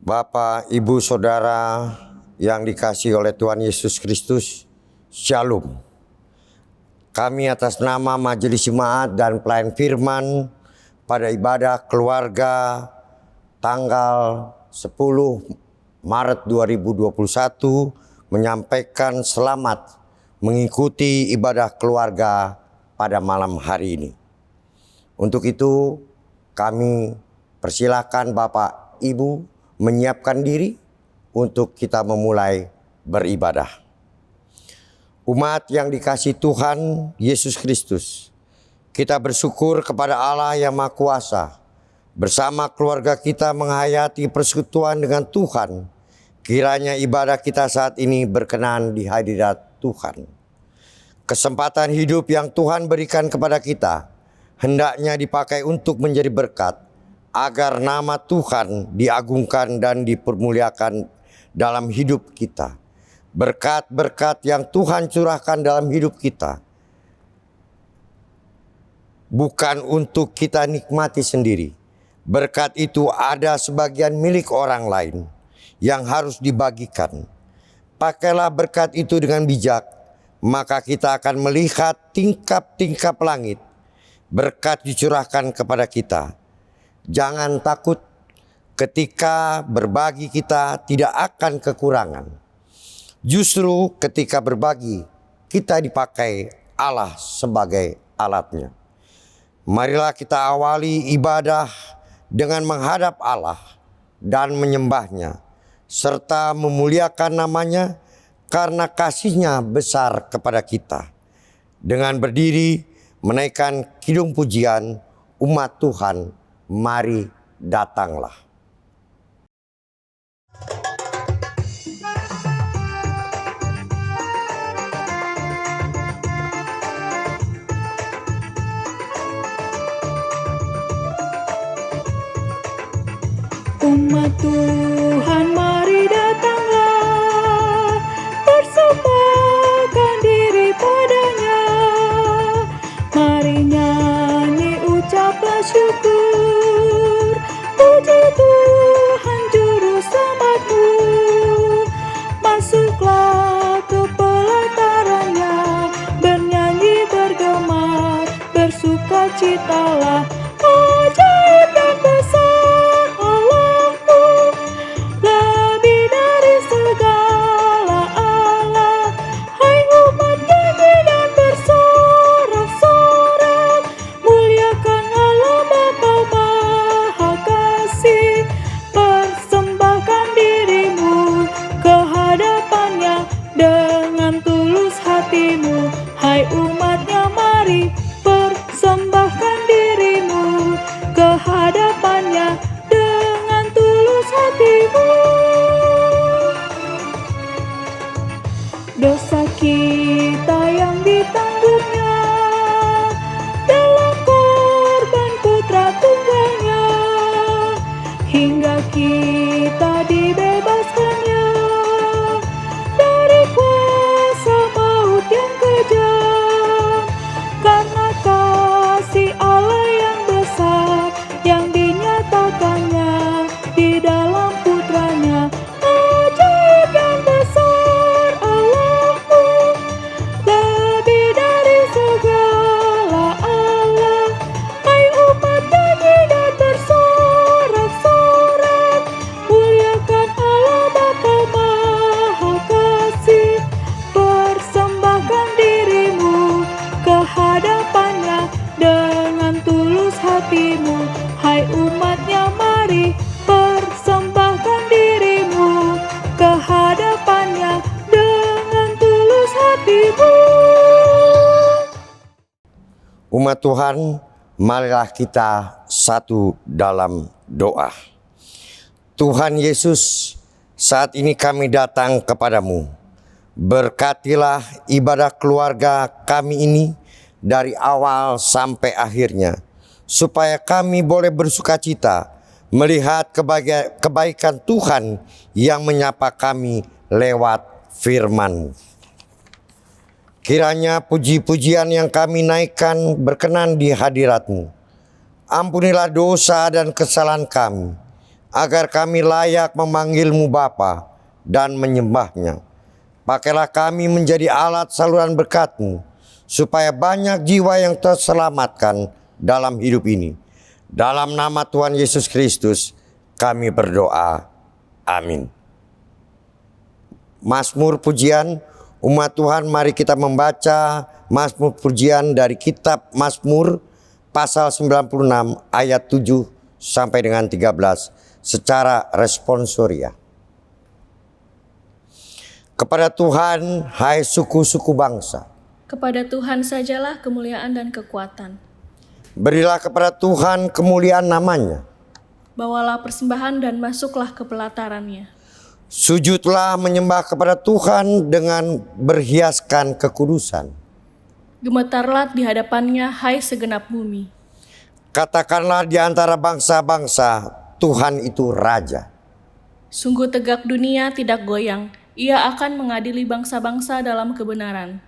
Bapak, Ibu, Saudara yang dikasihi oleh Tuhan Yesus Kristus, Shalom. Kami atas nama Majelis Jemaat dan Pelayan Firman pada ibadah keluarga tanggal 10 Maret 2021 menyampaikan selamat mengikuti ibadah keluarga pada malam hari ini. Untuk itu kami persilakan Bapak Ibu menyiapkan diri untuk kita memulai beribadah. Umat yang dikasihi Tuhan Yesus Kristus, kita bersyukur kepada Allah yang Maha Kuasa. Bersama keluarga kita menghayati persekutuan dengan Tuhan. Kiranya ibadah kita saat ini berkenan di hadirat Tuhan. Kesempatan hidup yang Tuhan berikan kepada kita hendaknya dipakai untuk menjadi berkat, agar nama Tuhan diagungkan dan dipermuliakan dalam hidup kita. Berkat-berkat yang Tuhan curahkan dalam hidup kita bukan untuk kita nikmati sendiri. Berkat itu ada sebagian milik orang lain yang harus dibagikan. Pakailah berkat itu dengan bijak, maka kita akan melihat tingkap-tingkap langit. Berkat dicurahkan kepada kita. Jangan takut, ketika berbagi kita tidak akan kekurangan. Justru ketika berbagi kita dipakai Allah sebagai alatnya. Marilah kita awali ibadah dengan menghadap Allah dan menyembahnya, serta memuliakan namanya karena kasih-Nya besar kepada kita. Dengan berdiri menaikkan kidung pujian umat Tuhan, mari datanglah. Umat Tuhan, mari datanglah, persembahkan diri padanya. Mari nyanyi, ucaplah syukur, puji Tuhan juru selamatmu. Masuklah ke pelatarannya, bernyanyi bergema, bersukacitalah. Ajaib dan besar Allahmu, lebih dari segala Allah. Hai umat, nyanyi dan bersorak-sorak, muliakan Allah Bapa Maha Kasih. Persembahkan dirimu ke hadapannya dengan tulus hatimu. Hai umatnya, mari persembahkan dirimu ke hadapannya dengan tulus hatimu. Dosa kita yang ditanggungnya dalam korban putra tunggalnya, hingga kita dibebaskannya dari kuasa maut yang kejam. Karena kasih Allah yang besar yang dinyatakannya di dalam putranya. Ajaib dan besar Allahmu, lebih dari segala Allah. Hai umat, nyanyi dan bersorak-sorak, muliakan Allah Bapa Maha Kasih. Persembahkan dirimu ke hadapannya dengan tulus hatimu. Hai umatnya, mari persembahkan dirimu ke hadapannya dengan tulus hatimu. Umat Tuhan, marilah kita satu dalam doa. Tuhan Yesus, saat ini kami datang kepadamu. Berkatilah ibadah keluarga kami ini dari awal sampai akhirnya, supaya kami boleh bersukacita melihat kebaikan Tuhan yang menyapa kami lewat firman-Mu. Kiranya puji-pujian yang kami naikkan berkenan di hadirat-Mu. Ampunilah dosa dan kesalahan kami. agar kami layak memanggil-Mu Bapa dan menyembah-Nya. Pakailah kami menjadi alat saluran berkat-Mu, supaya banyak jiwa yang terselamatkan dalam hidup ini. Dalam nama Tuhan Yesus Kristus kami berdoa. Amin. Mazmur pujian umat Tuhan, mari kita membaca Mazmur pujian dari kitab Mazmur pasal 96 ayat 7 sampai dengan 13 secara responsoria. Kepada Tuhan, hai suku-suku bangsa, kepada Tuhan sajalah kemuliaan dan kekuatan. berilah kepada Tuhan kemuliaan namanya. Bawalah persembahan dan masuklah ke pelatarannya. Sujudlah menyembah kepada Tuhan dengan berhiaskan kekudusan. Gemetarlah di hadapannya, hai segenap bumi. Katakanlah di antara bangsa-bangsa, Tuhan itu Raja. Sungguh tegak dunia tidak goyang, Ia akan mengadili bangsa-bangsa dalam kebenaran.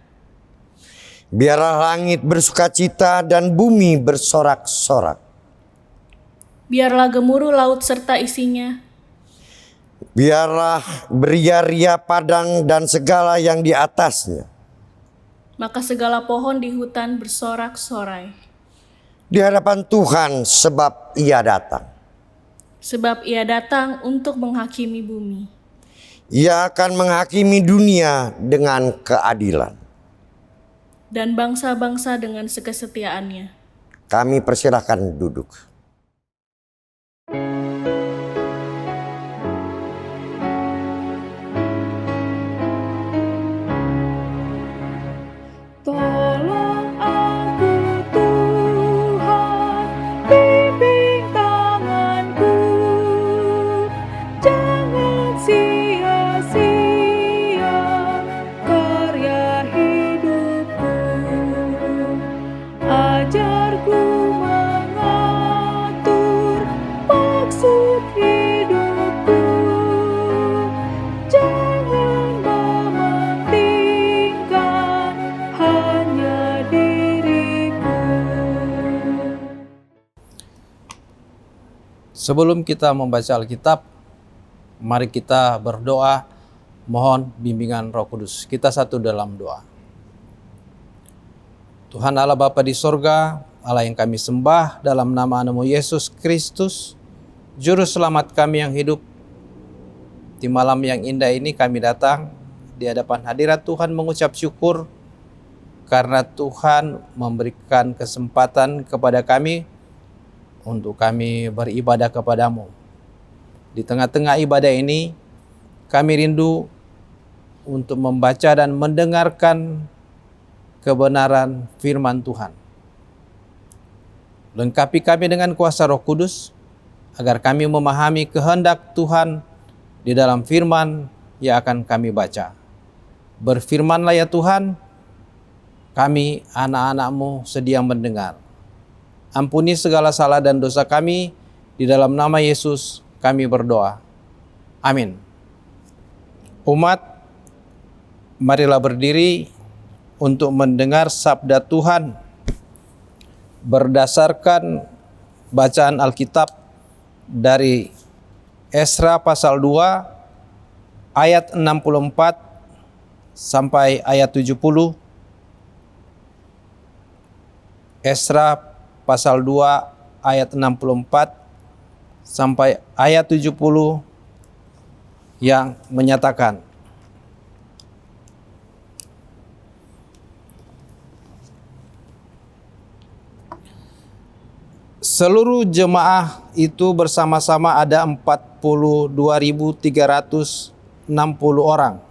Biarlah langit bersukacita dan bumi bersorak-sorak. Biarlah gemuruh laut serta isinya. Biarlah beria-ria padang dan segala yang di atasnya. Maka segala pohon di hutan bersorak-sorai. Di hadapan Tuhan sebab Ia datang. Sebab Ia datang untuk menghakimi bumi. Ia akan menghakimi dunia dengan keadilan. Dan bangsa-bangsa dengan sekesetiaannya. Kami persilahkan duduk. Tolong aku Tuhan, bimbing tanganku, jangan sia-sia karya hidupku. Ajarku mengatur maksud hidupku, jangan mementingkan hanya diriku. Sebelum kita membaca Alkitab, mari kita berdoa mohon bimbingan Roh Kudus. Kita satu dalam doa. Tuhan Allah Bapa di sorga, Allah yang kami sembah dalam nama-Mu Yesus Kristus, Juru Selamat kami yang hidup. Di malam yang indah ini kami datang di hadapan hadirat Tuhan mengucap syukur karena Tuhan memberikan kesempatan kepada kami untuk kami beribadah kepada-Mu. Di tengah-tengah ibadah ini, kami rindu untuk membaca dan mendengarkan kebenaran firman Tuhan. Lengkapi kami dengan kuasa Roh Kudus, agar kami memahami kehendak Tuhan di dalam firman yang akan kami baca. Berfirmanlah ya Tuhan, kami anak-anak-Mu sedia mendengar. Ampuni segala salah dan dosa kami, di dalam nama Yesus kami berdoa. Amin. Umat, marilah berdiri untuk mendengar sabda Tuhan berdasarkan bacaan Alkitab dari Esra pasal 2 ayat 64 sampai ayat 70. Esra pasal 2 ayat 64 sampai ayat 70 yang menyatakan, seluruh jemaah itu bersama-sama ada 42.360 orang.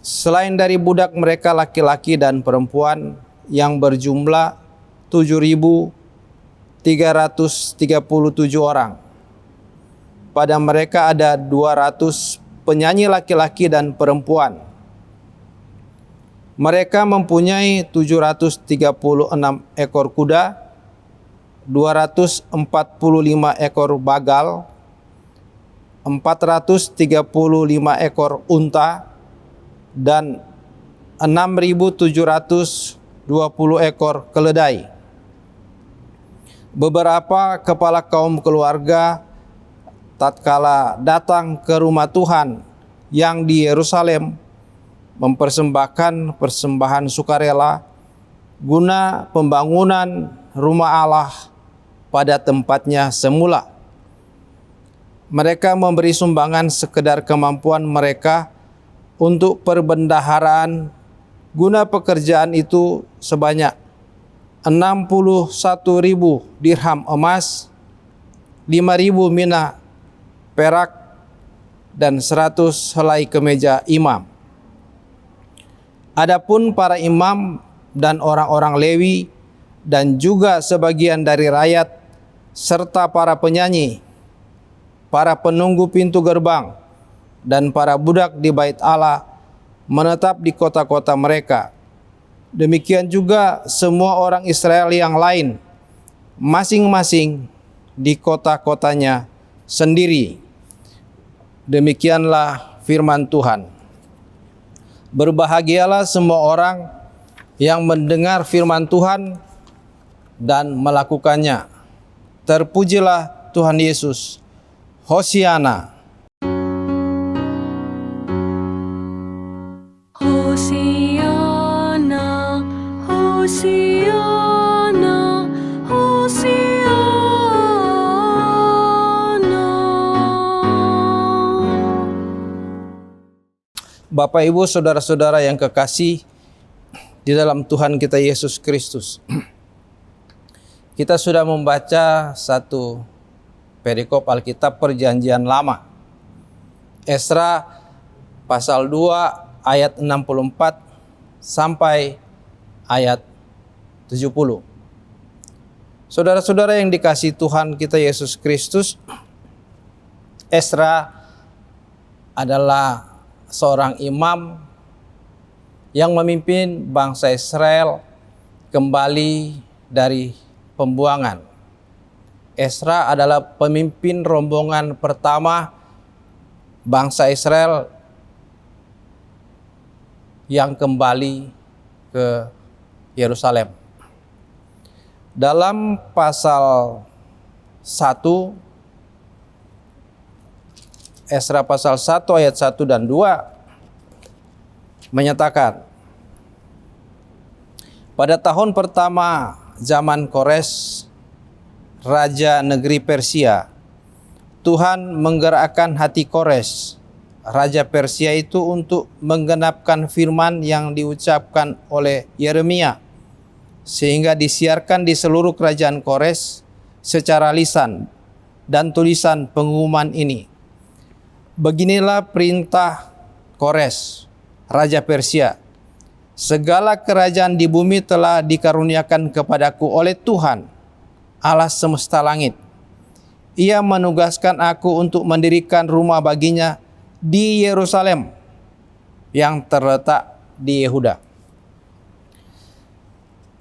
Selain dari budak mereka laki-laki dan perempuan yang berjumlah 7.337 orang. Pada mereka ada 200 penyanyi laki-laki dan perempuan. Mereka mempunyai 736 ekor kuda, 245 ekor bagal, 435 ekor unta, dan 6.720 ekor keledai. Beberapa kepala kaum keluarga tatkala datang ke rumah Tuhan yang di Yerusalem, mempersembahkan persembahan sukarela guna pembangunan rumah Allah pada tempatnya semula. Mereka memberi sumbangan sekedar kemampuan mereka untuk perbendaharaan. Guna pekerjaan itu sebanyak 61.000 dirham emas, 5.000 mina perak, dan 100 helai kemeja imam. Adapun para imam dan orang-orang Lewi dan juga sebagian dari rakyat serta para penyanyi, para penunggu pintu gerbang, dan para budak di bait Allah menetap di kota-kota mereka. Demikian juga semua orang Israel yang lain, masing-masing di kota-kotanya sendiri. Demikianlah firman Tuhan. Berbahagialah semua orang yang mendengar firman Tuhan dan melakukannya. Terpujilah Tuhan Yesus. Hosiana. Hosiana, Hosiana, Hosiana. Bapak, Ibu, saudara-saudara yang kekasih di dalam Tuhan kita Yesus Kristus. Kita sudah membaca satu perikop Alkitab Perjanjian Lama. Esra pasal 2 ayat 64 sampai ayat 70. Saudara-saudara yang dikasihi Tuhan kita Yesus Kristus, Esra adalah seorang imam yang memimpin bangsa Israel kembali dari pembuangan. Esra adalah pemimpin rombongan pertama bangsa Israel yang kembali ke Yerusalem. Dalam pasal 1, Esra pasal 1 ayat 1 dan 2 menyatakan, pada tahun pertama zaman Kores, raja negeri Persia, Tuhan menggerakkan hati Kores, raja Persia itu, untuk menggenapkan firman yang diucapkan oleh Yeremia, sehingga disiarkan di seluruh kerajaan Kores secara lisan dan tulisan pengumuman ini. Beginilah perintah Kores, raja Persia. Segala kerajaan di bumi telah dikaruniakan kepadaku oleh Tuhan, Allah semesta langit. Ia menugaskan aku untuk mendirikan rumah baginya di Yerusalem yang terletak di Yehuda.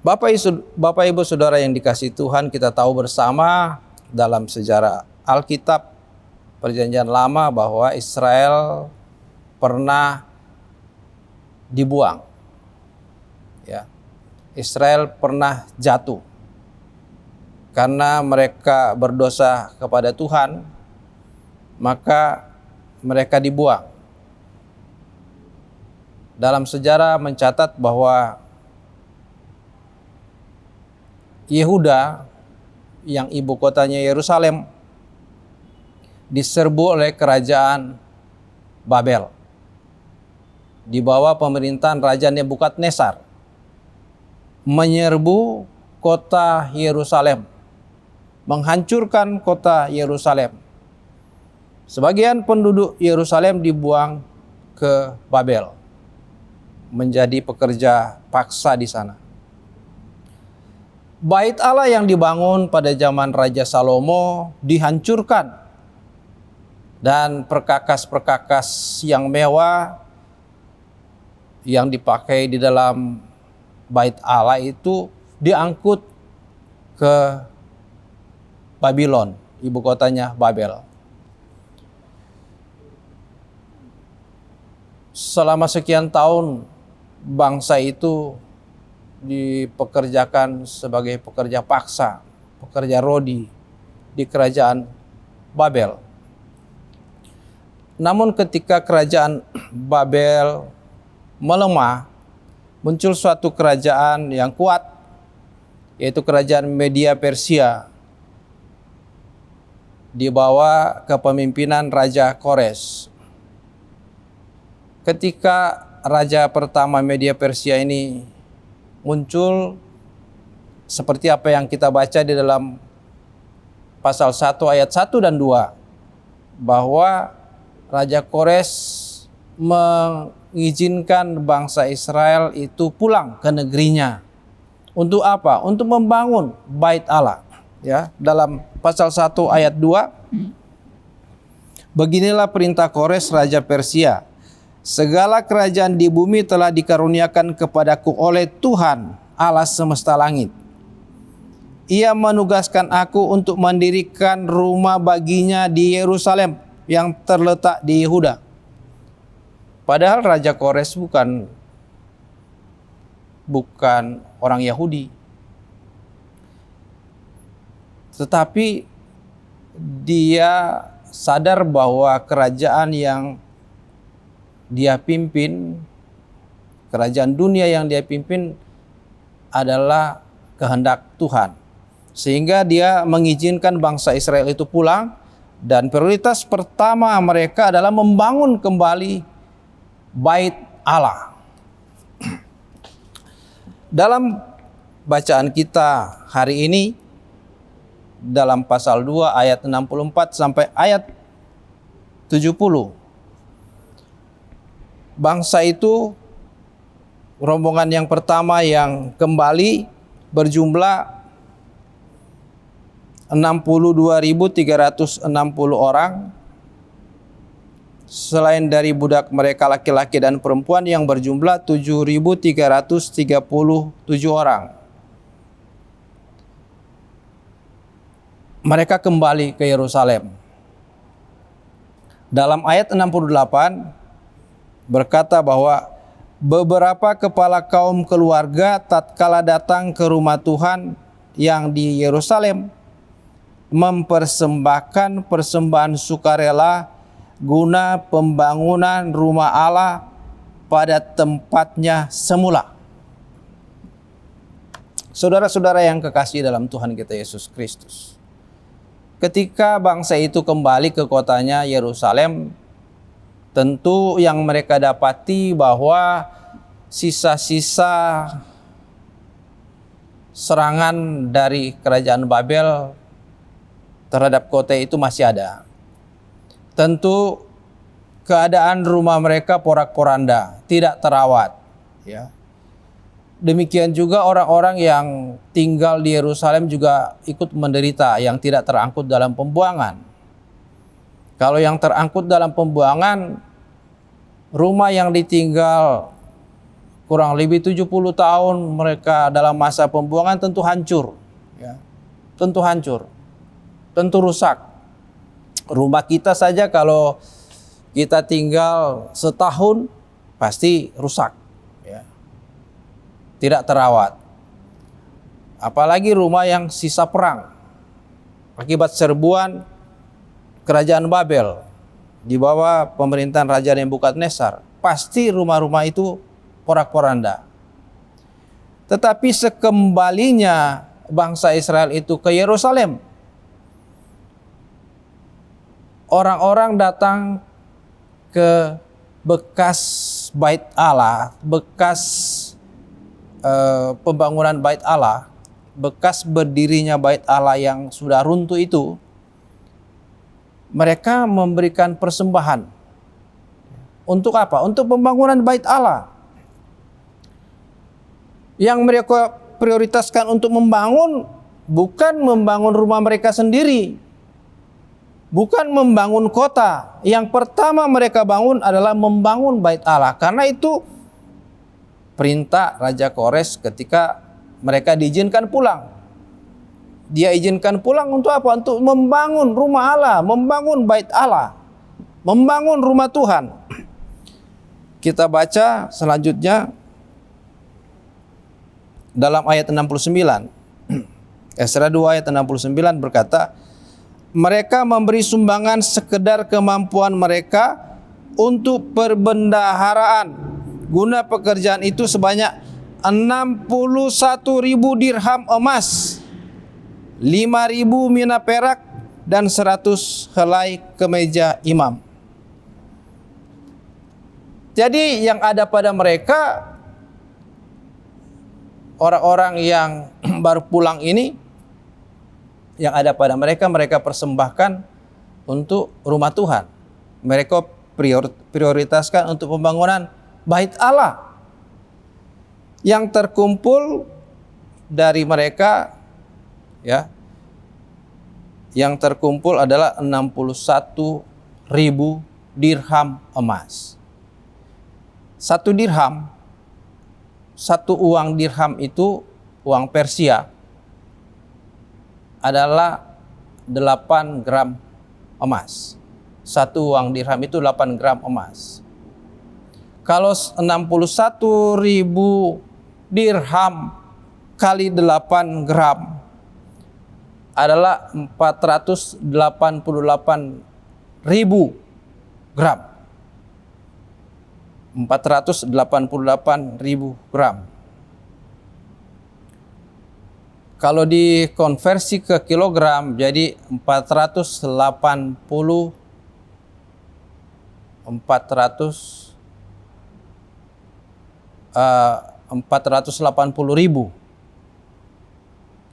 Bapak Ibu Saudara yang dikasihi Tuhan, kita tahu bersama dalam sejarah Alkitab Perjanjian Lama bahwa Israel pernah dibuang. Ya. Israel pernah jatuh karena mereka berdosa kepada Tuhan, maka mereka dibuang. Dalam sejarah mencatat bahwa Yehuda yang ibu kotanya Yerusalem diserbu oleh kerajaan Babel di bawah pemerintahan Raja Nebukadnezar, menyerbu kota Yerusalem, menghancurkan kota Yerusalem. Sebagian penduduk Yerusalem dibuang ke Babel, menjadi pekerja paksa di sana. Bait Allah yang dibangun pada zaman Raja Salomo dihancurkan, dan perkakas-perkakas yang mewah yang dipakai di dalam Bait Allah itu diangkut ke Babylon, ibu kotanya Babel. Selama sekian tahun bangsa itu dipekerjakan sebagai pekerja paksa, pekerja rodi di kerajaan Babel. Namun ketika kerajaan Babel melemah, muncul suatu kerajaan yang kuat, yaitu kerajaan Media Persia, di bawah kepemimpinan Raja Kores. Ketika raja pertama Media Persia ini muncul, seperti apa yang kita baca di dalam pasal 1 ayat 1 dan 2, bahwa Raja Kores mengizinkan bangsa Israel itu pulang ke negerinya. Untuk apa? Untuk membangun bait Allah. Ya, dalam pasal 1 ayat 2, beginilah perintah Kores Raja Persia. Segala kerajaan di bumi telah dikaruniakan kepadaku oleh Tuhan Allah semesta langit. Ia menugaskan aku untuk mendirikan rumah baginya di Yerusalem yang terletak di Yehuda. Padahal Raja Kores bukan orang Yahudi, tetapi dia sadar bahwa kerajaan yang dia pimpin, kerajaan dunia yang dia pimpin adalah kehendak Tuhan. Sehingga dia mengizinkan bangsa Israel itu pulang, dan prioritas pertama mereka adalah membangun kembali bait Allah. Dalam bacaan kita hari ini, dalam pasal 2 ayat 64 sampai ayat 70, bangsa itu, rombongan yang pertama yang kembali berjumlah 62.360 orang. Selain dari budak mereka laki-laki dan perempuan yang berjumlah 7.337 orang. Mereka kembali ke Yerusalem. Dalam ayat 68 berkata bahwa beberapa kepala kaum keluarga tatkala datang ke rumah Tuhan yang di Yerusalem mempersembahkan persembahan sukarela guna pembangunan rumah Allah pada tempatnya semula. Saudara-saudara yang kekasih dalam Tuhan kita Yesus Kristus, ketika bangsa itu kembali ke kotanya Yerusalem, tentu yang mereka dapati bahwa sisa-sisa serangan dari kerajaan Babel terhadap kota itu masih ada. Tentu keadaan rumah mereka porak-poranda, tidak terawat. Ya. Demikian juga orang-orang yang tinggal di Yerusalem juga ikut menderita yang tidak terangkut dalam pembuangan. Kalau yang terangkut dalam pembuangan, rumah yang ditinggal kurang lebih 70 tahun mereka dalam masa pembuangan tentu hancur. Ya. Tentu hancur. Tentu rusak. Rumah kita saja kalau kita tinggal setahun pasti rusak, ya. Tidak terawat. Apalagi rumah yang sisa perang akibat serbuan kerajaan Babel di bawah pemerintahan Raja Nebukadnezar, pasti rumah-rumah itu porak-poranda. Tetapi sekembalinya bangsa Israel itu ke Yerusalem, orang-orang datang ke bekas bait Allah, bekas pembangunan bait Allah, bekas berdirinya bait Allah yang sudah runtuh itu. Mereka memberikan persembahan. Untuk apa? Untuk pembangunan bait Allah. Yang mereka prioritaskan untuk membangun, bukan membangun rumah mereka sendiri, bukan membangun kota. Yang pertama mereka bangun adalah membangun bait Allah. Karena itu perintah Raja Kores ketika mereka diizinkan pulang. Dia izinkan pulang untuk apa? Untuk membangun rumah Allah, membangun bait Allah, membangun rumah Tuhan. Kita baca selanjutnya dalam ayat 69. Esra 2 ayat 69 berkata, mereka memberi sumbangan sekedar kemampuan mereka untuk perbendaharaan. Guna pekerjaan itu sebanyak 61.000 dirham emas, 5.000 mina perak, dan 100 helai kemeja imam. Jadi yang ada pada mereka, orang-orang yang baru pulang ini, yang ada pada mereka, mereka persembahkan untuk rumah Tuhan. Mereka prioritaskan untuk pembangunan Bait Allah. Yang terkumpul dari mereka, ya, yang terkumpul adalah 61.000 dirham emas. Satu dirham, satu uang dirham itu, uang Persia, adalah 8 gram emas. Satu uang dirham itu 8 gram emas. Kalau 61.000 dirham kali 8 gram adalah 488.000 gram. 488.000 gram. Kalau dikonversi ke kilogram jadi 480.000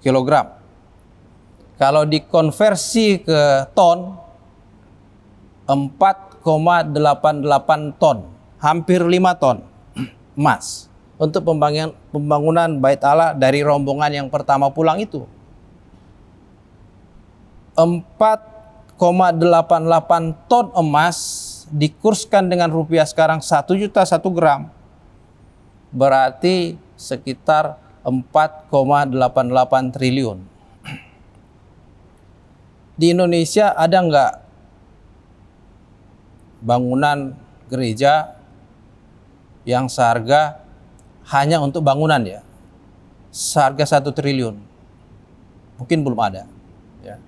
kilogram. Kalau dikonversi ke ton, 4,88 ton, hampir 5 ton emas untuk pembangunan Bait Allah dari rombongan yang pertama pulang itu. 4,88 ton emas dikurskan dengan rupiah sekarang 1 juta 1 gram, berarti sekitar 4,88 triliun. Di Indonesia ada nggak bangunan gereja yang seharga hanya untuk bangunan, ya, seharga 1 triliun? Mungkin belum ada, ya.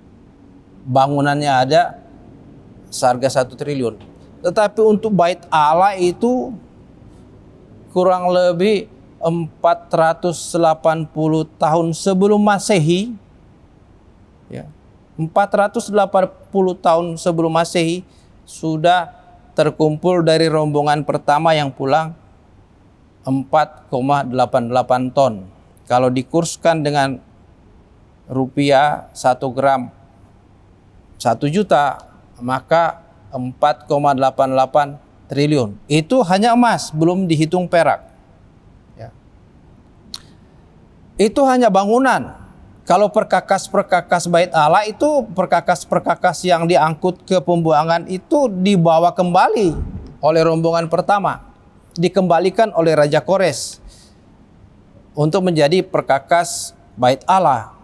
Bangunannya ada seharga 1 triliun. Tetapi untuk Bait Allah itu kurang lebih 480 tahun sebelum Masehi, ya, 480 tahun sebelum Masehi sudah terkumpul dari rombongan pertama yang pulang 4,88 ton. Kalau dikurskan dengan rupiah 1 gram 1 juta, maka 4,88 triliun. Itu hanya emas, belum dihitung perak, ya. Itu hanya bangunan. Kalau perkakas-perkakas Bait Allah itu perkakas-perkakas yang diangkut ke pembuangan itu dibawa kembali oleh rombongan pertama, dikembalikan oleh Raja Kores untuk menjadi perkakas Bait Allah.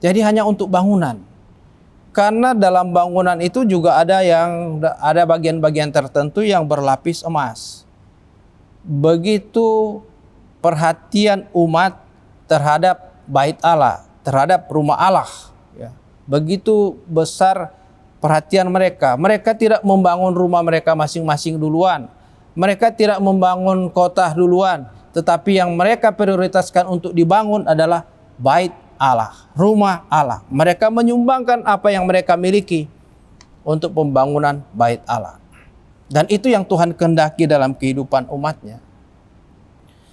Jadi hanya untuk bangunan. Karena dalam bangunan itu juga ada bagian-bagian tertentu yang berlapis emas. Begitu perhatian umat terhadap Bait Allah, terhadap rumah Allah, ya. Begitu besar perhatian mereka. Mereka tidak membangun rumah mereka masing-masing duluan. Mereka tidak membangun kota duluan. Tetapi yang mereka prioritaskan untuk dibangun adalah Bait Allah, rumah Allah. Mereka menyumbangkan apa yang mereka miliki untuk pembangunan Bait Allah. Dan itu yang Tuhan kehendaki dalam kehidupan umatnya.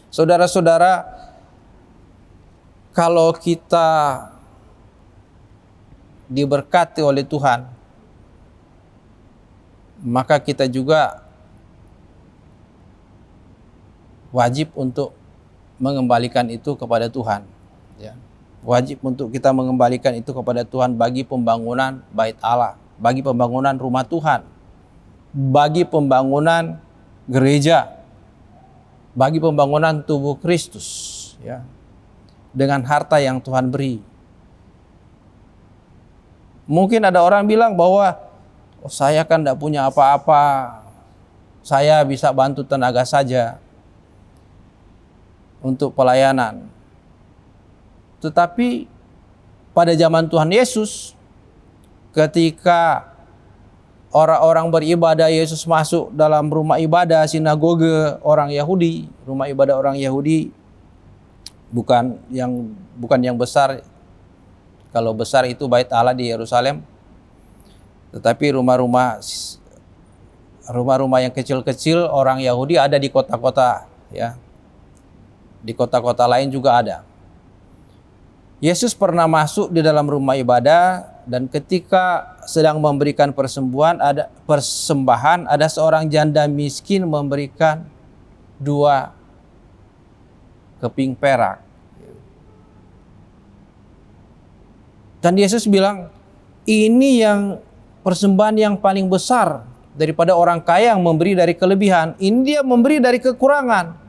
Saudara-saudara, kalau kita diberkati oleh Tuhan, maka kita juga wajib untuk mengembalikan itu kepada Tuhan, ya. Wajib untuk kita mengembalikan itu kepada Tuhan bagi pembangunan Bait Allah, bagi pembangunan rumah Tuhan, bagi pembangunan gereja, bagi pembangunan tubuh Kristus, ya, dengan harta yang Tuhan beri. Mungkin ada orang bilang bahwa saya kan tidak punya apa-apa, saya bisa bantu tenaga saja untuk pelayanan. Tetapi pada zaman Tuhan Yesus, ketika orang-orang beribadah, Yesus masuk dalam rumah ibadah sinagoge orang Yahudi, rumah ibadah orang Yahudi, bukan yang besar. Kalau besar itu Bait Allah di Yerusalem, tetapi rumah-rumah yang kecil-kecil orang Yahudi ada di kota-kota, ya. Di kota-kota lain juga ada. Yesus pernah masuk di dalam rumah ibadah, dan ketika sedang memberikan persembahan, ada seorang janda miskin memberikan 2 keping perak. Dan Yesus bilang, ini yang persembahan yang paling besar daripada orang kaya yang memberi dari kelebihan. Ini dia memberi dari kekurangan.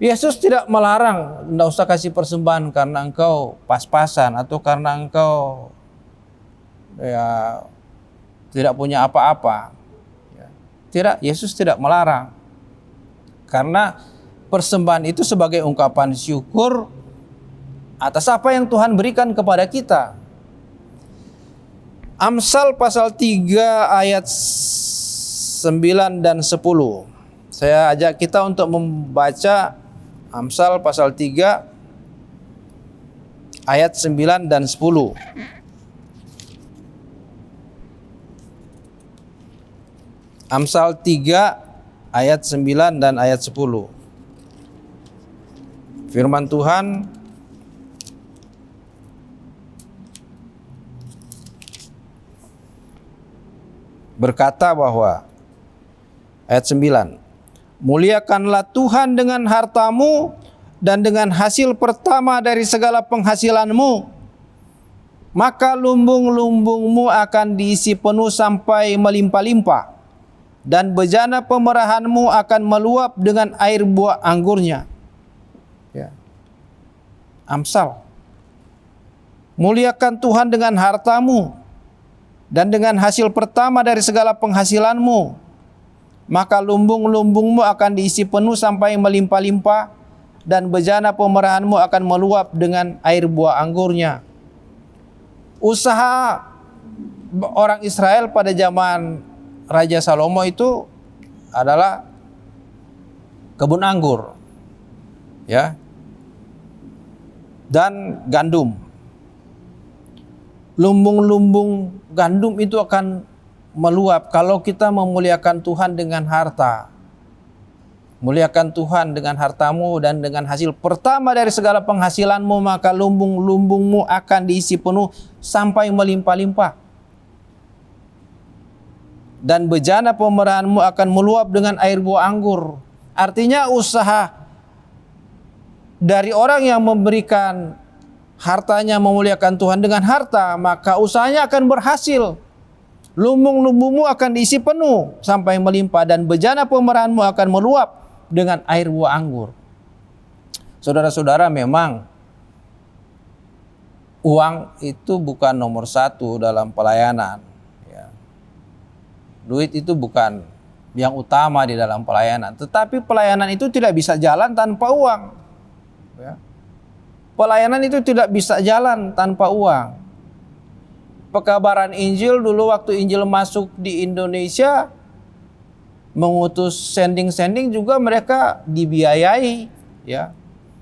Yesus tidak melarang, tidak usah kasih persembahan karena engkau pas-pasan atau karena engkau ya tidak punya apa-apa. Tidak, Yesus tidak melarang. Karena persembahan itu sebagai ungkapan syukur atas apa yang Tuhan berikan kepada kita. Amsal pasal 3 ayat 9 dan 10. Saya ajak kita untuk membaca Amsal pasal 3 ayat 9 dan 10. Amsal 3 ayat 9 dan ayat 10. Firman Tuhan berkata bahwa ayat 9, muliakanlah Tuhan dengan hartamu dan dengan hasil pertama dari segala penghasilanmu, maka lumbung-lumbungmu akan diisi penuh sampai melimpah-limpah, dan bejana pemerahanmu akan meluap dengan air buah anggurnya. Ya. Amsal. Muliakan Tuhan dengan hartamu dan dengan hasil pertama dari segala penghasilanmu, maka lumbung-lumbungmu akan diisi penuh sampai melimpah-limpah, dan bejana pemerahanmu akan meluap dengan air buah anggurnya. Usaha orang Israel pada zaman Raja Salomo itu adalah kebun anggur, ya, dan gandum. Lumbung-lumbung gandum itu akan meluap kalau kita memuliakan Tuhan dengan harta. Muliakan Tuhan dengan hartamu dan dengan hasil pertama dari segala penghasilanmu, maka lumbung-lumbungmu akan diisi penuh sampai melimpah-limpah, dan bejana pemerahanmu akan meluap dengan air buah anggur. Artinya usaha dari orang yang memberikan hartanya memuliakan Tuhan dengan harta, maka usahanya akan berhasil. Lumbung-lumbungmu akan diisi penuh sampai melimpah, dan bejana pemerahanmu akan meluap dengan air buah anggur. Saudara-saudara, memang uang itu bukan nomor 1 dalam pelayanan. Ya. Duit itu bukan yang utama di dalam pelayanan. Tetapi pelayanan itu tidak bisa jalan tanpa uang. Ya. Pelayanan itu tidak bisa jalan tanpa uang. Pekabaran Injil dulu waktu Injil masuk di Indonesia, mengutus sending-sending juga mereka dibiayai, ya.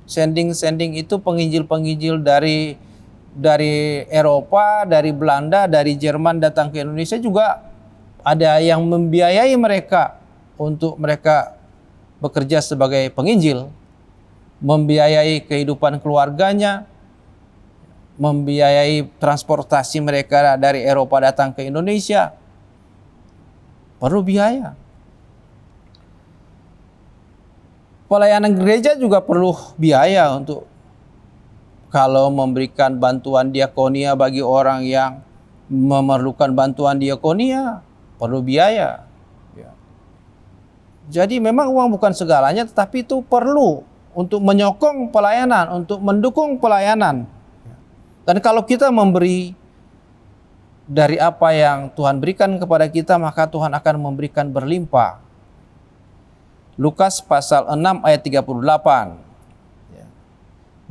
Sending-sending itu penginjil-penginjil dari Eropa, dari Belanda, dari Jerman datang ke Indonesia juga ada yang membiayai mereka untuk mereka bekerja sebagai penginjil, membiayai kehidupan keluarganya, membiayai transportasi mereka dari Eropa datang ke Indonesia. Perlu biaya. Pelayanan gereja juga perlu biaya untuk kalau memberikan bantuan diakonia bagi orang yang memerlukan bantuan diakonia, perlu biaya. Ya. Jadi memang uang bukan segalanya, tetapi itu perlu untuk menyokong pelayanan, untuk mendukung pelayanan. Dan kalau kita memberi dari apa yang Tuhan berikan kepada kita, maka Tuhan akan memberikan berlimpah. Lukas pasal 6 ayat 38.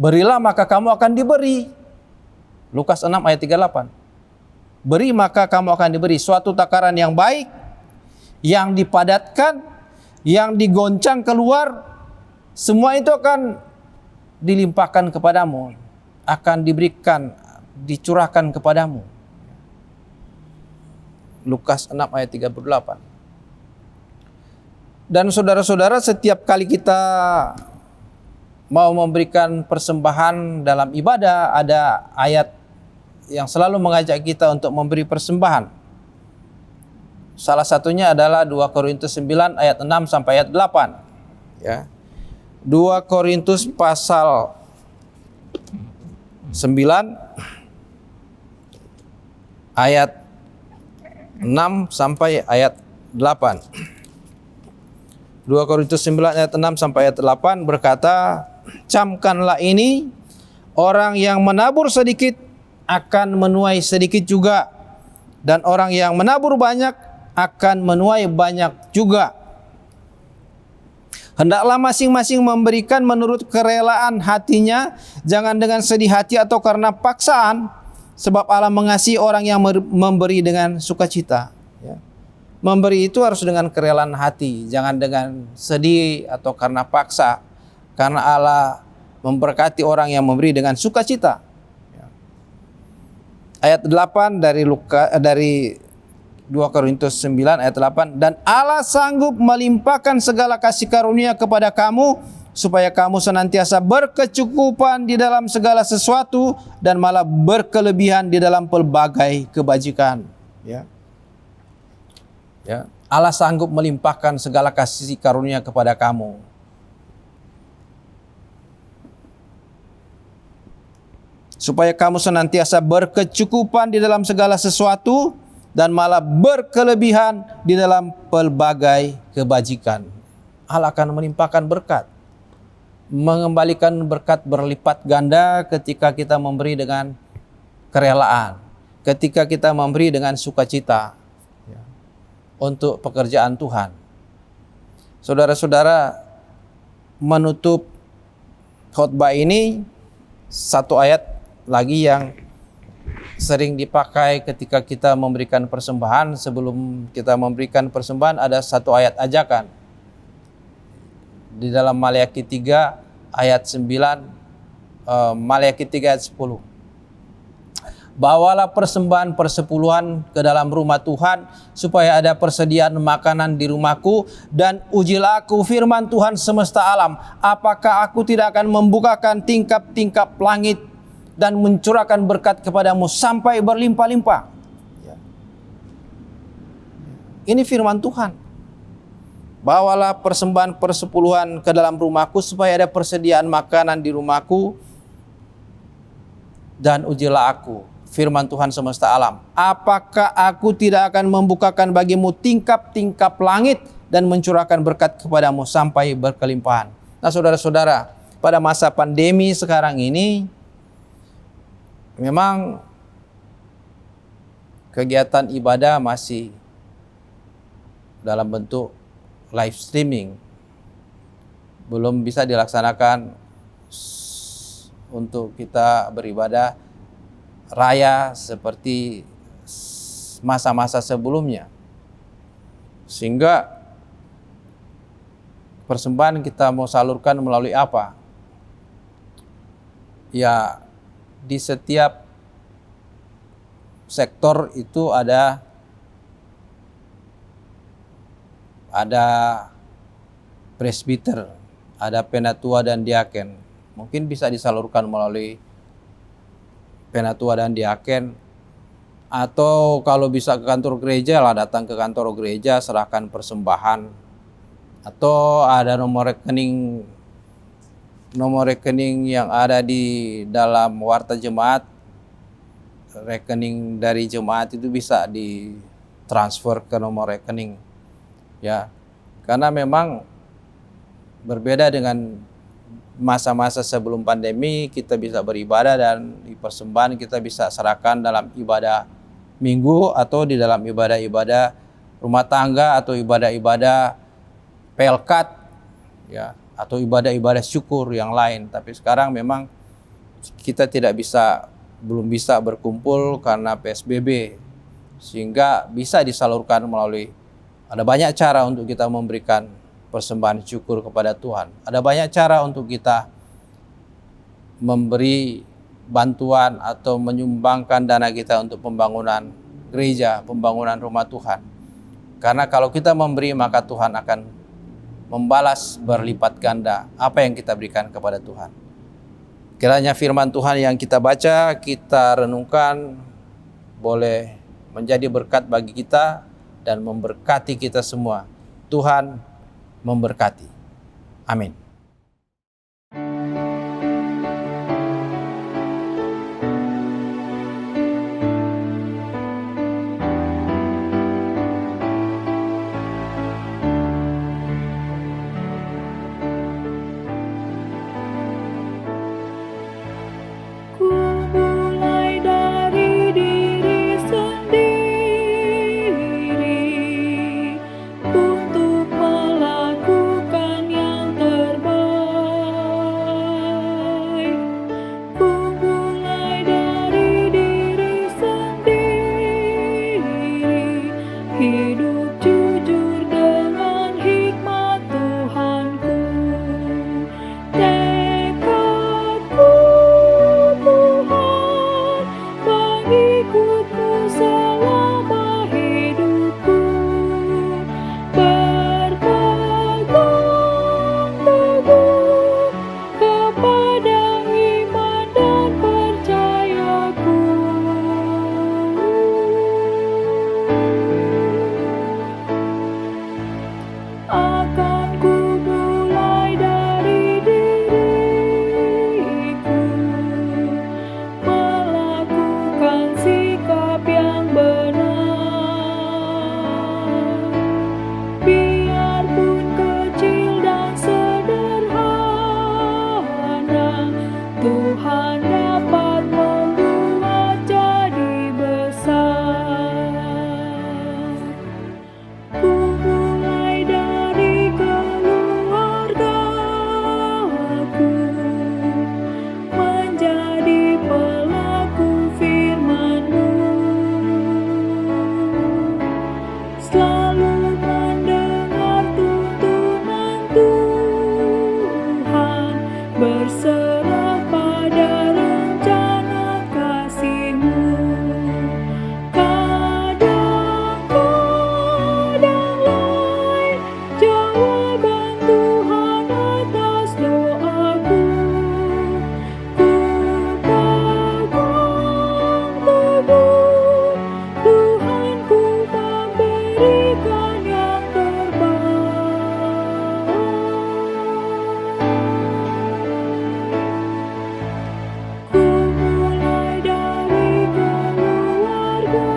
Berilah maka kamu akan diberi. Lukas 6 ayat 38. beri maka kamu akan diberi. Suatu takaran yang baik, yang dipadatkan, yang digoncang keluar, semua itu akan dilimpahkan kepadamu, akan diberikan, dicurahkan kepadamu. Lukas 6 ayat 38. Dan saudara-saudara, setiap kali kita mau memberikan persembahan dalam ibadah, ada ayat yang selalu mengajak kita untuk memberi persembahan. Salah satunya adalah 2 Korintus 9 ayat 6 sampai ayat 8. Ya. 2 Korintus pasal 9 ayat 6 sampai ayat 8. 2 Korintus 9 ayat 6 sampai ayat 8 berkata, camkanlah ini, orang yang menabur sedikit akan menuai sedikit juga, dan orang yang menabur banyak akan menuai banyak juga. Hendaklah masing-masing memberikan menurut kerelaan hatinya, jangan dengan sedih hati atau karena paksaan, sebab Allah mengasihi orang yang memberi dengan sukacita. Ya. Memberi itu harus dengan kerelaan hati, jangan dengan sedih atau karena paksa, karena Allah memberkati orang yang memberi dengan sukacita. Ya. Ayat 8 dari 2 Korintus 9 ayat 8, dan Allah sanggup melimpahkan segala kasih karunia kepada kamu, supaya kamu senantiasa berkecukupan di dalam segala sesuatu dan malah berkelebihan di dalam pelbagai kebajikan. Ya. Ya. Allah sanggup melimpahkan segala kasih karunia kepada kamu. Supaya kamu senantiasa berkecukupan di dalam segala sesuatu dan malah berkelebihan di dalam pelbagai kebajikan. Allah akan melimpahkan berkat, mengembalikan berkat berlipat ganda ketika kita memberi dengan kerelaan, ketika kita memberi dengan sukacita untuk pekerjaan Tuhan. Saudara-saudara, menutup khotbah ini satu ayat lagi yang sering dipakai ketika kita memberikan persembahan. Sebelum kita memberikan persembahan ada satu ayat ajakan di dalam Maleakhi 3 ayat 9, Maleakhi 3 ayat 10. Bawalah persembahan persepuluhan ke dalam rumah Tuhan, supaya ada persediaan makanan di rumahku, dan ujilah aku firman Tuhan semesta alam, apakah aku tidak akan membukakan tingkap-tingkap langit dan mencurahkan berkat kepadamu sampai berlimpah-limpah. Ini firman Tuhan. Bawalah persembahan persepuluhan ke dalam rumahku, supaya ada persediaan makanan di rumahku, dan ujilah aku firman Tuhan semesta alam, apakah aku tidak akan membukakan bagimu tingkap-tingkap langit dan mencurahkan berkat kepadamu sampai berkelimpahan. Nah, saudara-saudara, pada masa pandemi sekarang ini memang kegiatan ibadah masih dalam bentuk live streaming, belum bisa dilaksanakan untuk kita beribadah raya seperti masa-masa sebelumnya, sehingga persembahan kita mau salurkan melalui apa? Ya, di setiap sektor itu ada presbiter, ada penatua dan diaken. Mungkin bisa disalurkan melalui penatua dan diaken, atau kalau bisa ke kantor gereja lah, datang ke kantor gereja, serahkan persembahan, atau ada nomor rekening yang ada di dalam warta jemaat, rekening dari jemaat itu bisa ditransfer ke nomor rekening, ya, karena memang berbeda dengan masa-masa sebelum pandemi. Kita bisa beribadah dan di persembahan kita bisa serahkan dalam ibadah minggu atau di dalam ibadah-ibadah rumah tangga atau ibadah-ibadah pelkat, ya, atau ibadah-ibadah syukur yang lain. Tapi sekarang memang kita belum bisa berkumpul karena PSBB, sehingga bisa disalurkan melalui, ada banyak cara untuk kita memberikan persembahan syukur kepada Tuhan. Ada banyak cara untuk kita memberi bantuan atau menyumbangkan dana kita untuk pembangunan gereja, pembangunan rumah Tuhan. Karena kalau kita memberi, maka Tuhan akan membalas berlipat ganda apa yang kita berikan kepada Tuhan. Kiranya firman Tuhan yang kita baca, kita renungkan, boleh menjadi berkat bagi kita dan memberkati kita semua. Tuhan memberkati. Amin. Ku mulai dari diri sendiri untuk melakukan yang terbaik. Ku mulai dari diri sendiri, hidup jujur dengan hikmat Tuhanku. Tekadku Tuhan, mengikutmu selama hidupku, berpegang teguh kepada iman dan percayaku. Akan ku mulai dari diriku, melakukan sikap yang benar. Biarpun kecil dan sederhana, Tuhan dapat membuat jadi besar. Ku mulai dari keluargaku, menjadi pelaku firman-Mu, selalu mendengar tuntunan Tuhan, berserah pada rencana kasih-Mu. Kadang-kadang lain jawaban Tuhan atas doaku. Ku pegang teguh, Tuhan, ku memberikan yang terbaik. Ku mulai dari keluargaku,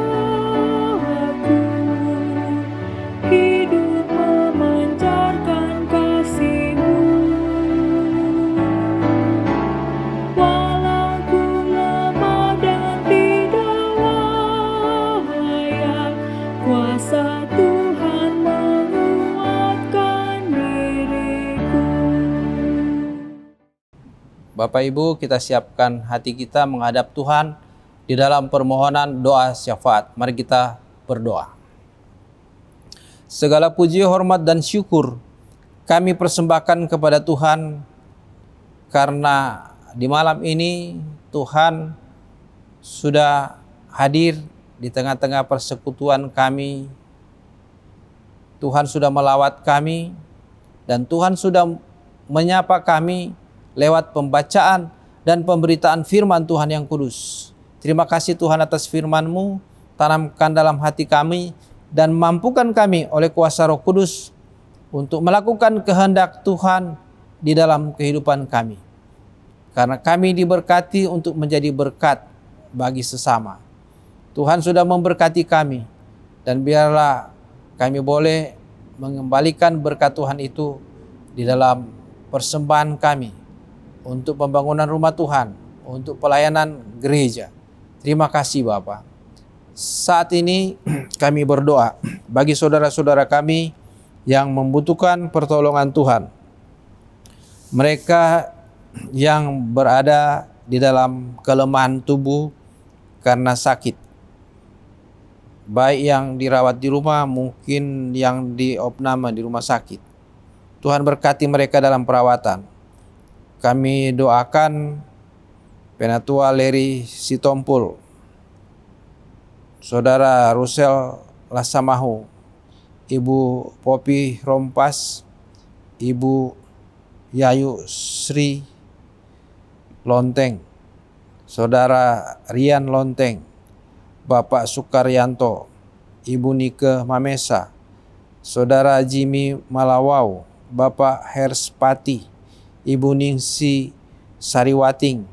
hidup memancarkan kasih-Mu. Walau ku lemah dan tidak layak, kuasa Tuhan menguatkan diriku. Bapak Ibu, kita siapkan hati kita menghadap Tuhan di dalam permohonan doa syafaat. Mari kita berdoa. Segala puji, hormat, dan syukur kami persembahkan kepada Tuhan, karena di malam ini Tuhan sudah hadir di tengah-tengah persekutuan kami. Tuhan sudah melawat kami, dan Tuhan sudah menyapa kami lewat pembacaan dan pemberitaan firman Tuhan yang kudus. Terima kasih Tuhan atas firman-Mu, tanamkan dalam hati kami dan mampukan kami oleh kuasa Roh Kudus untuk melakukan kehendak Tuhan di dalam kehidupan kami. Karena kami diberkati untuk menjadi berkat bagi sesama. Tuhan sudah memberkati kami, dan biarlah kami boleh mengembalikan berkat Tuhan itu di dalam persembahan kami untuk pembangunan rumah Tuhan, untuk pelayanan gereja. Terima kasih Bapa. Saat ini kami berdoa bagi saudara-saudara kami yang membutuhkan pertolongan Tuhan. Mereka yang berada di dalam kelemahan tubuh karena sakit. baik yang dirawat di rumah, mungkin yang di opname di rumah sakit. Tuhan berkati mereka dalam perawatan. Kami doakan Penatua Leri Sitompul, Saudara Rusel Lasamahu, Ibu Popi Rompas, Ibu Yayu Sri Lonteng, Saudara Rian Lonteng, Bapak Sukaryanto, Ibu Nike Mamesa, Saudara Jimmy Malawau, Bapak Herspati, Ibu Ningsi Sariwating,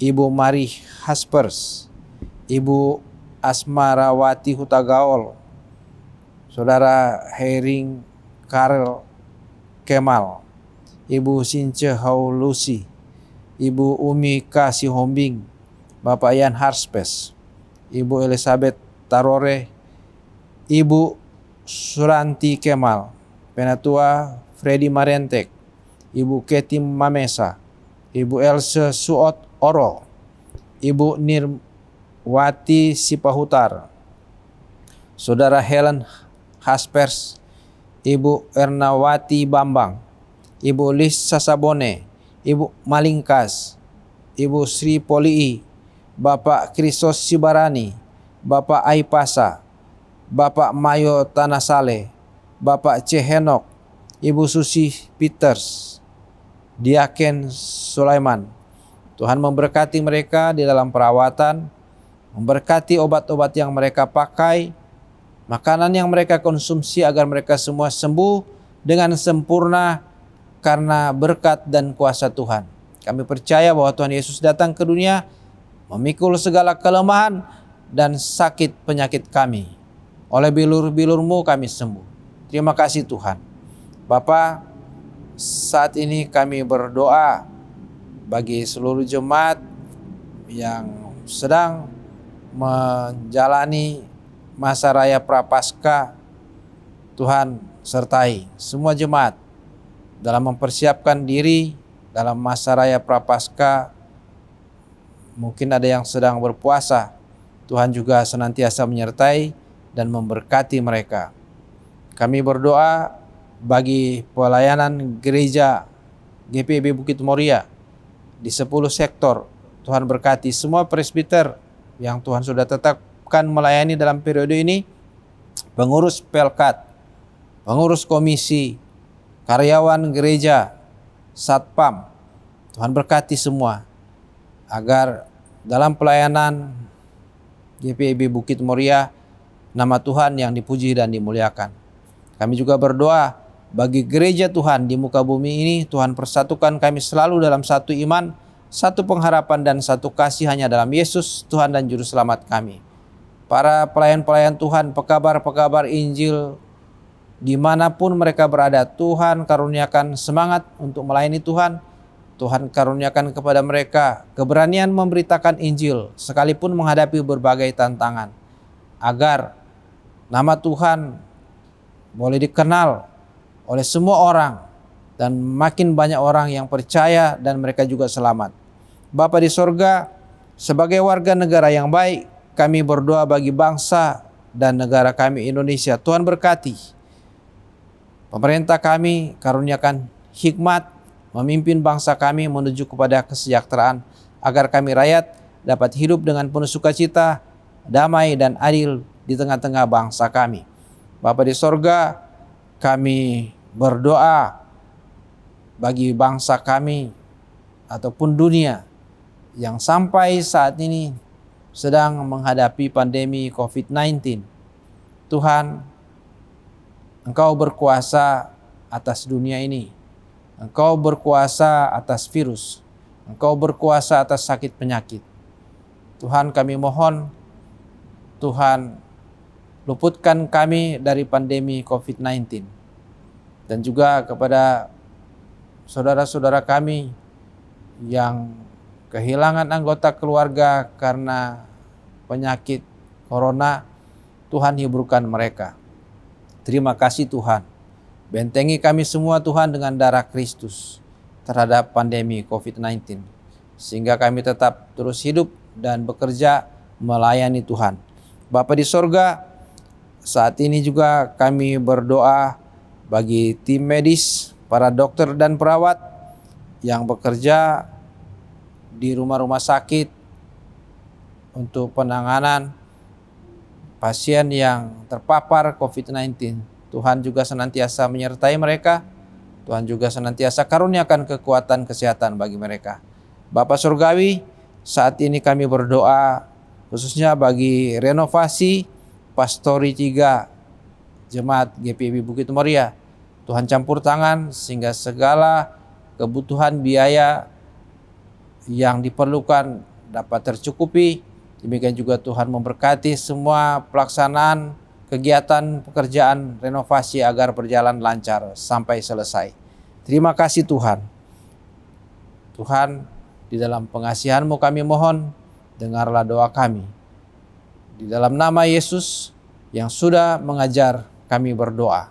Ibu Mari Haspers, Ibu Asmarawati Hutagaol, Saudara Hering Karel Kemal, Ibu Since Haulusi, Ibu Umi Kasihombing, Bapak Yan Harspes, Ibu Elizabeth Tarore, Ibu Suranti Kemal, Penatua Freddy Marentek, Ibu Ketim Mamesa, Ibu Else Suot Oro, Ibu Nirwati Sipahutar, Saudara Helen Haspers, Ibu Ernawati Bambang, Ibu Lis Sasabone, Ibu Malingkas, Ibu Sri Polii, Bapak Krisos Sibarani, Bapak Aipasa, Bapak Mayo Tanasale, Bapak Cehenok, Ibu Susi Peters, Diaken Sulaiman. Tuhan memberkati mereka di dalam perawatan, memberkati obat-obat yang mereka pakai, makanan yang mereka konsumsi agar mereka semua sembuh dengan sempurna karena berkat dan kuasa Tuhan. Kami percaya bahwa Tuhan Yesus datang ke dunia memikul segala kelemahan dan sakit penyakit kami. Oleh bilur-bilur-Mu kami sembuh. Terima kasih Tuhan. Bapa, saat ini kami berdoa bagi seluruh jemaat yang sedang menjalani masa raya Prapaskah. Tuhan sertai semua jemaat dalam mempersiapkan diri dalam masa raya Prapaskah. Mungkin ada yang sedang berpuasa. Tuhan juga senantiasa menyertai dan memberkati mereka. Kami berdoa bagi pelayanan gereja GPIB Bukit Moria di 10 sektor. Tuhan berkati semua presbiter yang Tuhan sudah tetapkan melayani dalam periode ini, pengurus Pelkat, pengurus komisi, karyawan gereja, satpam. Tuhan berkati semua agar dalam pelayanan GPIB Bukit Moria nama Tuhan yang dipuji dan dimuliakan. Kami juga berdoa bagi gereja Tuhan di muka bumi ini. Tuhan persatukan kami selalu dalam satu iman, satu pengharapan dan satu kasih hanya dalam Yesus Tuhan dan Juru Selamat kami. Para pelayan-pelayan Tuhan, pekabar-pekabar Injil dimanapun mereka berada, Tuhan karuniakan semangat untuk melayani Tuhan. Tuhan karuniakan kepada mereka keberanian memberitakan Injil sekalipun menghadapi berbagai tantangan, agar nama Tuhan boleh dikenal oleh semua orang dan makin banyak orang yang percaya dan mereka juga selamat. Bapa di sorga, sebagai warga negara yang baik, kami berdoa bagi bangsa dan negara kami Indonesia. Tuhan berkati pemerintah kami, karuniakan hikmat memimpin bangsa kami menuju kepada kesejahteraan, agar kami rakyat dapat hidup dengan penuh sukacita, damai dan adil di tengah-tengah bangsa kami. Bapa di sorga, kami berdoa bagi bangsa kami ataupun dunia yang sampai saat ini sedang menghadapi pandemi COVID-19. Tuhan, Engkau berkuasa atas dunia ini. Engkau berkuasa atas virus. Engkau berkuasa atas sakit penyakit. Tuhan, kami mohon, Tuhan luputkan kami dari pandemi COVID-19. Dan juga kepada saudara-saudara kami yang kehilangan anggota keluarga karena penyakit corona, Tuhan hiburkan mereka. Terima kasih Tuhan. Bentengi kami semua Tuhan dengan darah Kristus terhadap pandemi COVID-19. Sehingga kami tetap terus hidup dan bekerja melayani Tuhan. Bapa di sorga, Saat ini juga kami berdoa bagi tim medis, para dokter dan perawat yang bekerja di rumah-rumah sakit untuk penanganan pasien yang terpapar COVID-19. Tuhan juga senantiasa menyertai mereka. Tuhan juga senantiasa karuniakan kekuatan kesehatan bagi mereka. Bapa Surgawi, saat ini kami berdoa khususnya bagi renovasi Pastori 3 Jemaat GPIB Bukit Muria. Tuhan campur tangan sehingga segala kebutuhan biaya yang diperlukan dapat tercukupi. Demikian juga Tuhan memberkati semua pelaksanaan kegiatan pekerjaan renovasi agar berjalan lancar sampai selesai. Terima kasih Tuhan. Tuhan, di dalam pengasihan-Mu kami mohon, dengarlah doa kami. Di dalam nama Yesus yang sudah mengajar kami berdoa.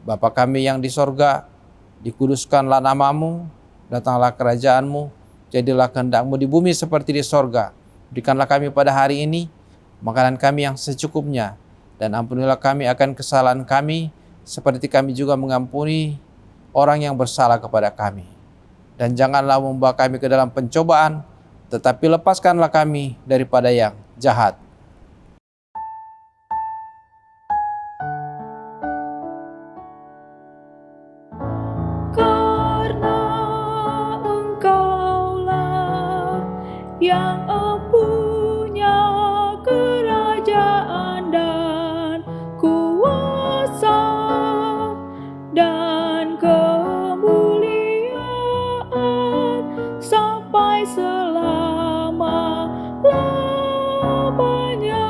Bapa kami yang di sorga, dikuduskanlah nama-Mu, datanglah kerajaan-Mu, jadilah kehendak-Mu di bumi seperti di sorga. Berikanlah kami pada hari ini makanan kami yang secukupnya, dan ampunilah kami akan kesalahan kami, seperti kami juga mengampuni orang yang bersalah kepada kami. Dan janganlah membawa kami ke dalam pencobaan, tetapi lepaskanlah kami daripada yang jahat. Karena Engkaulah yang punya kerajaan dan kuasa dan kemuliaan sampai selama-lamanya.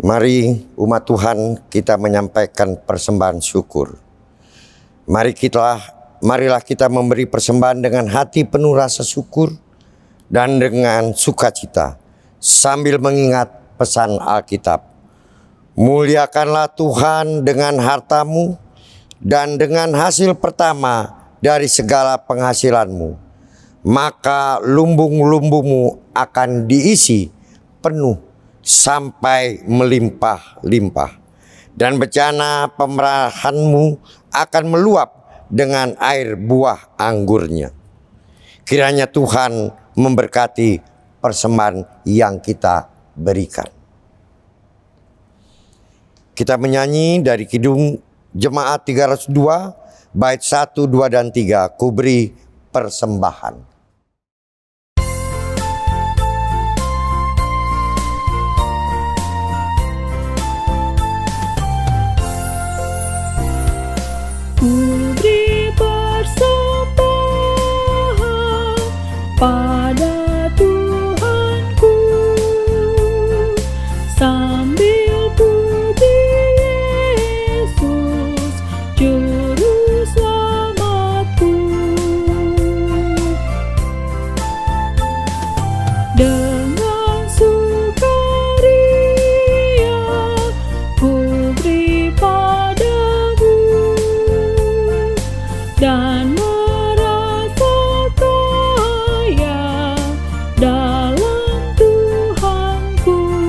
Mari umat Tuhan kita menyampaikan persembahan syukur. Marilah kita memberi persembahan dengan hati penuh rasa syukur dan dengan sukacita sambil mengingat pesan Alkitab. Muliakanlah Tuhan dengan hartamu dan dengan hasil pertama dari segala penghasilanmu, maka lumbung-lumbungmu akan diisi penuh sampai melimpah-limpah, dan bejana pemerahanmu akan meluap dengan air buah anggurnya. Kiranya Tuhan memberkati persembahan yang kita berikan. Kita menyanyi dari Kidung Jemaat 302, bait 1, 2, dan 3, Ku beri persembahan. Ku beri persembahan pada Tuhanku sambil puji Yesus Juru Selamatku. Dengan sukaria ku beri padamu dan merasa kaya dalam Tuhanku.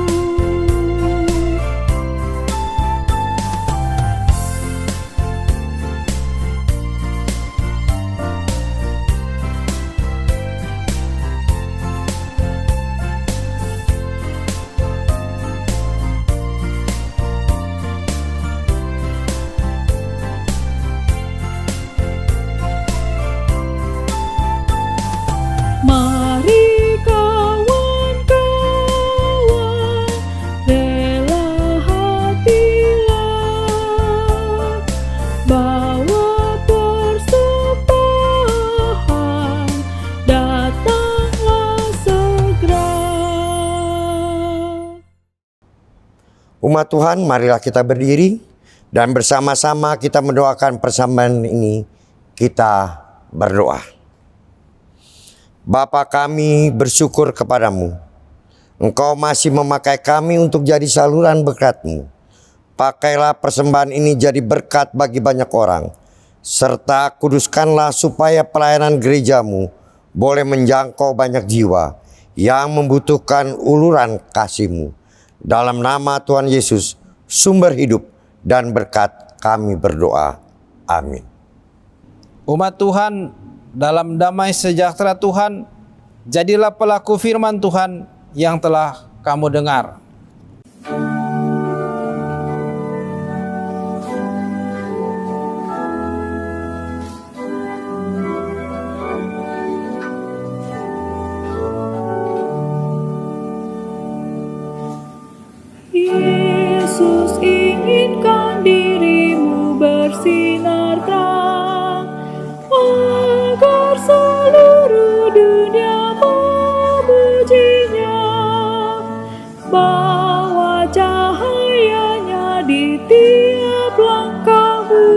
Mari kawan-kawan, rela hatilah, bawa persembahan, datanglah segera. Umat Tuhan, marilah kita berdiri dan bersama-sama kita mendoakan persembahan ini. Kita berdoa. Bapa, kami bersyukur kepadamu. Engkau masih memakai kami untuk jadi saluran berkat-Mu. Pakailah persembahan ini jadi berkat bagi banyak orang. Serta kuduskanlah supaya pelayanan gereja-Mu boleh menjangkau banyak jiwa yang membutuhkan uluran kasih-Mu. Dalam nama Tuhan Yesus, sumber hidup dan berkat, kami berdoa. Amin. Umat Tuhan, dalam damai sejahtera Tuhan, jadilah pelaku firman Tuhan yang telah kamu dengar. Yesus inginkan dirimu bersinar terang, agar seluruh dunia memujinya. Bawa cahayanya di tiap langkahmu,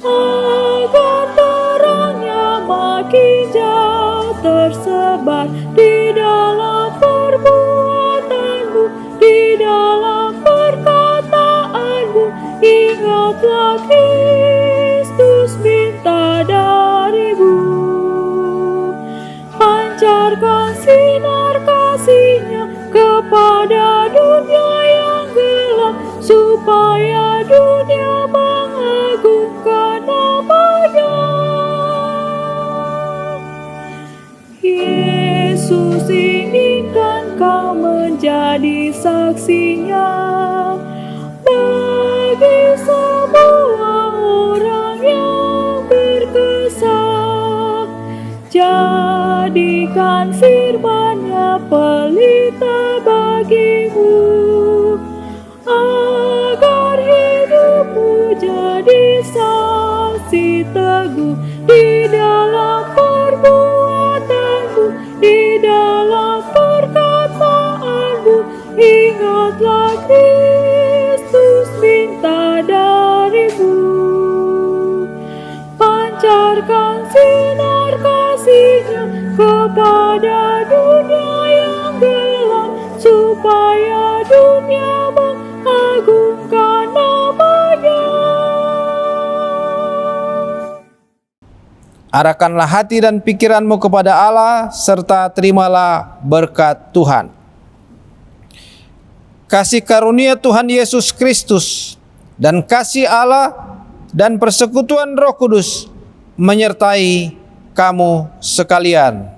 agar terangnya makin jauh tersebar di dalam perbuatanmu, di dalam perkataanmu. Ingatlah Kristus minta darimu, pancarkan sinar kasih-Nya kepada dunia yang gelap, supaya dunia mengagungkan nama-Nya. Yesus inginkan kau menjadi saksinya bagi semua orang yang berkesah. Jadikan firman-Nya pelita bagimu, agar hidupmu jadi saksi teguh di dalam perbuatanmu, di dalam perkataanmu. Ingatlah Kristus minta darimu, pancarkan sinar kasih-Nya kepada dunia yang gelap, supaya dunia mengagungkan nama-Nya. Arahkanlah hati dan pikiranmu kepada Allah, serta terimalah berkat Tuhan. Kasih karunia Tuhan Yesus Kristus dan kasih Allah dan persekutuan Roh Kudus menyertai kamu sekalian.